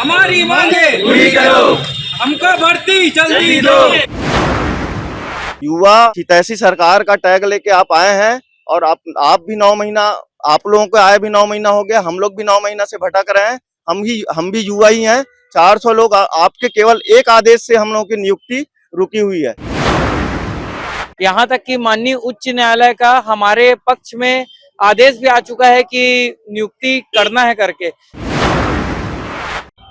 हमारी मांगे पूरी करो, हमको भर्ती जल्दी दो। युवा हितैषी सरकार का टैग लेके आप आए हैं और आप भी 9 महीना, आप लोगों को आए भी 9 महीना हो गया, हम लोग भी 9 महीना से भटक रहे हैं। हम भी युवा ही हैं। 400 लोग आपके केवल एक आदेश से हम लोगों की नियुक्ति रुकी हुई है। यहाँ तक कि माननीय उच्च न्यायालय का हमारे पक्ष में आदेश भी आ चुका है कि नियुक्ति करना है करके।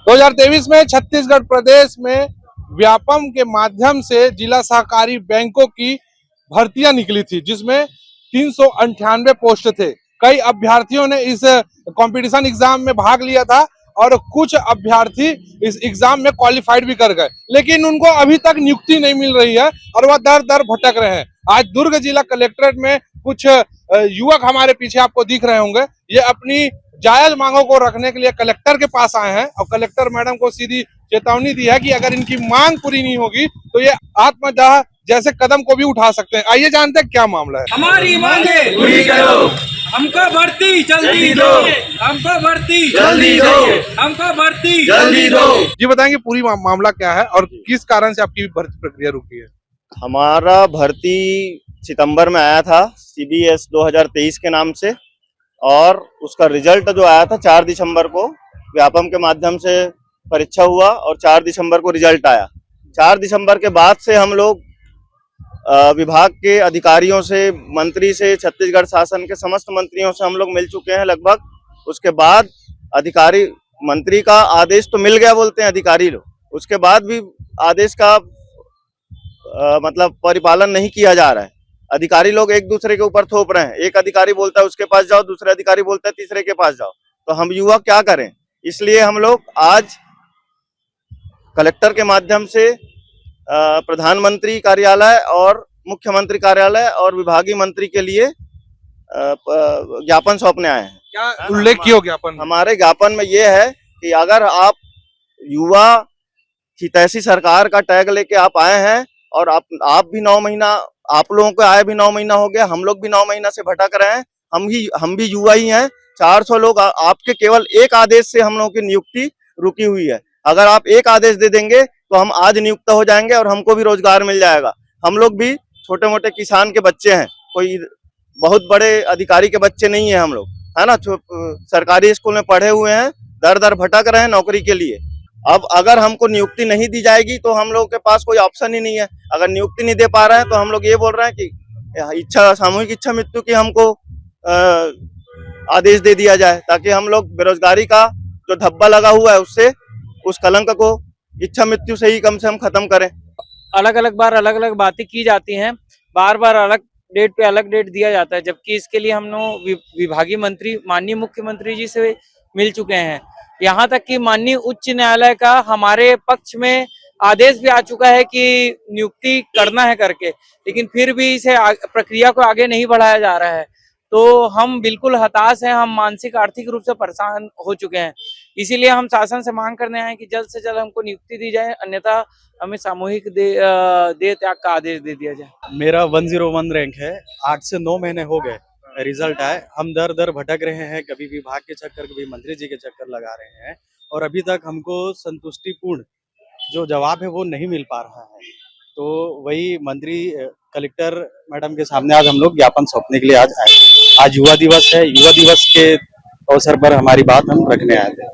2023 में छत्तीसगढ़ प्रदेश में व्यापम के माध्यम से जिला सहकारी बैंकों की भर्तियां निकली थी, जिसमें 398 पोस्ट थे। कई अभ्यर्थियों ने इस कंपटीशन एग्जाम में भाग लिया था और कुछ अभ्यर्थी इस एग्जाम में क्वालिफाइड भी कर गए, लेकिन उनको अभी तक नियुक्ति नहीं मिल रही है और वह दर दर भटक रहे हैं। आज दुर्ग जिला कलेक्ट्रेट में कुछ युवक हमारे पीछे आपको दिख रहे होंगे। ये अपनी जायज मांगों को रखने के लिए कलेक्टर के पास आए हैं और कलेक्टर मैडम को सीधी चेतावनी दी है कि अगर इनकी मांग पूरी नहीं होगी तो ये आत्मदाह जैसे कदम को भी उठा सकते हैं। आइए जानते हैं क्या मामला है। हमारी मांगे पूरी करो, हमको भर्ती जल्दी दो, हमको भर्ती जल्दी दो, हमको भर्ती जल्दी दो। जी बताएंगे पूरी मामला क्या है और किस कारण से आपकी भर्ती प्रक्रिया रुकी है? हमारा भर्ती सितंबर में आया था CBS 2023 के नाम से, और उसका रिजल्ट जो आया था 4 दिसंबर को व्यापम के माध्यम से परीक्षा हुआ और 4 दिसंबर को रिजल्ट आया। 4 दिसंबर के बाद से हम लोग विभाग के अधिकारियों से, मंत्री से, छत्तीसगढ़ शासन के समस्त मंत्रियों से हम लोग मिल चुके हैं लगभग। उसके बाद अधिकारी, मंत्री का आदेश तो मिल गया बोलते हैं अधिकारी लोग, उसके बाद भी आदेश का मतलब परिपालन नहीं किया जा रहा है। अधिकारी लोग एक दूसरे के ऊपर थोप रहे हैं। एक अधिकारी बोलता है उसके पास जाओ, दूसरे अधिकारी बोलता है तीसरे के पास जाओ। तो हम युवा क्या करें? इसलिए हम लोग आज कलेक्टर के माध्यम से प्रधानमंत्री कार्यालय और मुख्यमंत्री कार्यालय और विभागीय मंत्री के लिए ज्ञापन सौंपने आए हैं। क्या उल्लेख किया ज्ञापन? हमारे ज्ञापन में ये है कि अगर आप युवा हितैषी सरकार का टैग लेके आप आए हैं और आप भी 9 महीना, आप लोगों को आए भी 9 महीना हो गया, हम लोग भी 9 महीना से भटक रहे हैं। हम भी युवा ही हैं। 400 लोग आपके केवल एक आदेश से हम लोगों की नियुक्ति रुकी हुई है। अगर आप एक आदेश दे देंगे तो हम आज नियुक्त हो जाएंगे और हमको भी रोजगार मिल जाएगा। हम लोग भी छोटे मोटे किसान के बच्चे हैं, कोई बहुत बड़े अधिकारी के बच्चे नहीं है हम लोग, है ना। सरकारी स्कूल में पढ़े हुए हैं, दर दर भटक रहे हैं नौकरी के लिए। अब अगर हमको नियुक्ति नहीं दी जाएगी तो हम लोग के पास कोई ऑप्शन ही नहीं है। अगर नियुक्ति नहीं दे पा रहे हैं तो हम लोग ये बोल रहे हैं कि सामूहिक इच्छा मृत्यु की हमको आदेश दे दिया जाए, ताकि हम लोग बेरोजगारी का जो धब्बा लगा हुआ है उससे, उस कलंक को इच्छा मृत्यु से ही कम से कम खत्म करें। अलग अलग बार अलग अलग बातें की जाती हैं, बार बार अलग डेट पे अलग डेट दिया जाता है, जबकि इसके लिए हम लोग विभागीय मंत्री माननीय मुख्यमंत्री जी से मिल चुके हैं। यहाँ तक कि माननीय उच्च न्यायालय का हमारे पक्ष में आदेश भी आ चुका है कि नियुक्ति करना है करके, लेकिन फिर भी इसे प्रक्रिया को आगे नहीं बढ़ाया जा रहा है। तो हम बिल्कुल हताश हैं, हम मानसिक आर्थिक रूप से परेशान हो चुके हैं। इसीलिए हम शासन से मांग करने आए कि जल्द से जल्द हमको नियुक्ति दी जाए, अन्यथा हमें सामूहिक देह त्याग का आदेश दे दिया जाए। मेरा 101 रैंक है। 8 से 9 महीने हो गए रिजल्ट आए। हम दर दर भटक रहे हैं, कभी विभाग के चक्कर, कभी मंत्री जी के चक्कर लगा रहे हैं, और अभी तक हमको संतुष्टिपूर्ण जो जवाब है वो नहीं मिल पा रहा है। तो वही मंत्री कलेक्टर मैडम के सामने आज हम लोग ज्ञापन सौंपने के लिए आज आए। आज युवा दिवस है, युवा दिवस के अवसर पर हमारी बात हम रखने आए थे।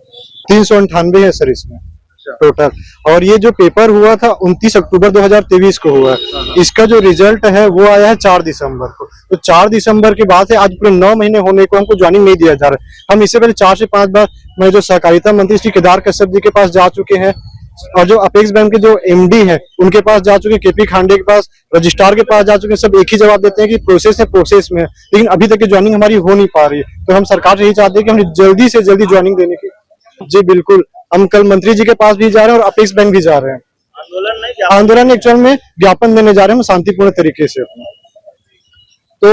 398 है सर इसमें टोटल, और ये जो पेपर हुआ था 29 अक्टूबर 2023 को हुआ है। इसका जो रिजल्ट है वो आया है 4 दिसंबर को। तो 4 दिसंबर के बाद से आज पूरे 9 महीने होने को हमको ज्वाइनिंग नहीं दिया जा रहा है। हम इससे पहले 4 से 5 बार मैं जो सहकारिता मंत्री श्री केदार कश्यप जी के पास जा चुके हैं, और जो अपेक्स बैंक के जो MD है उनके पास जा चुके हैं, KP खांडे के पास, रजिस्ट्रार के पास जा चुके हैं। सब एक ही जवाब देते हैं कि प्रोसेस में है, लेकिन अभी तक ज्वाइनिंग हमारी हो नहीं पा रही है। तो हम सरकार से यही चाहते हैं कि हम जल्दी से जल्दी ज्वाइनिंग देने की। जी बिल्कुल, हम कल मंत्री जी के पास भी जा रहे हैं और अपेक्स बैंक भी जा रहे हैं। आंदोलन एक्चुअल में ज्ञापन देने जा रहे हैं शांतिपूर्ण तरीके से। तो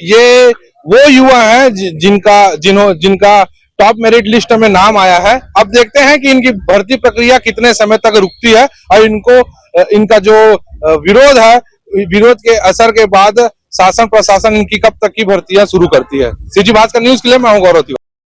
ये वो युवा हैं जिनका टॉप मेरिट लिस्ट में नाम आया है। अब देखते हैं कि इनकी भर्ती प्रक्रिया कितने समय तक रुकती है और इनका जो विरोध है, विरोध के असर के बाद शासन प्रशासन इनकी कब तक की भर्तियां शुरू करती है। CG भास्कर न्यूज के लिए मैं हूं गौरव तिवारी।